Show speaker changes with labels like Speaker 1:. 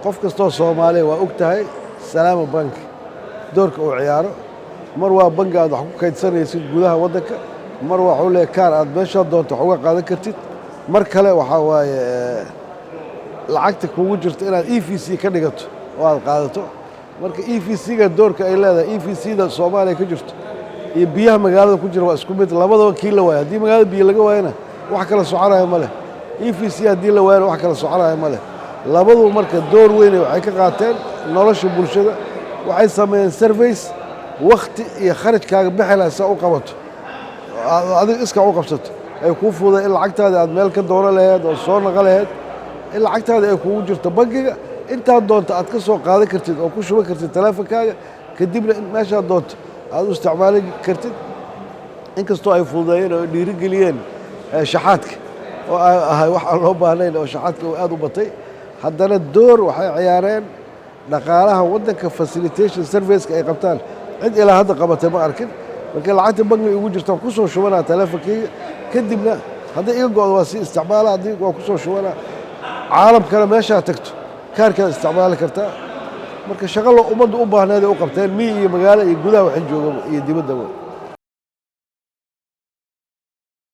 Speaker 1: qof kastoo Soomaali waa og tahay Salaama Bank doorka uu ciyaaro mar waa bangi aad wax ku kaydsanaysid gudaha waddanka mar waa xulay kaar aad meesha doonto wax uga qaadan kartid mar kale waxa waaye lacagta kugu jirto inaad EVC ka dhigato oo aad qaadato marka EVC-ga doorka ay leedahay EVC-da Soomaaliya ka jirto iyo biyaha magaalada ku jira waa isku mid labadaba kii la waayo haddii magaalada biyo laga waayana wax kala soconaya ma leh EVC haddii la waayana wax kala soconaya ma leh labadu marka door weyn waxay ka qaateen nolosha bulshada waxay sameeyeen surveys waqti iyo kharashkaaga bixilaa u qabato adiga iska u qabsato ay ku fuuday in lacagtaada aad meel ka dooran lahayd oo soo naqal lahayd in lacagtaada ay kugu jirto bangiga intaad doonto aad ka soo qaadan kartid oo ku shuban kartid taleefankaaga kadibna meeshaad doonto aad u isticmaali kartid inkastoo ay fududeeyeen oo dhiirigeliyeen shaxaadka oo ahay wax aan loo baahnayn oo shaxaadka aad u batay haddana door waxay ciyaareen dhaqaalaha waddanka facilitation serviceka ay qabtaan cid ilaa hadda qabatay ma arkin marka lacagta bangiga ugu jirta ku soo shubanaa taleefankayga kadibna haddii iga go'do waa sii isticmaala haddii waa ku soo shubanaa caalamkana meeshaa tagto kaarkaad isticmaali kartaa marka shaqo ummaddu u baahneed ay u qabteen miyi iyo magaalo iyo gudaha waxay joogaan iyo dibadda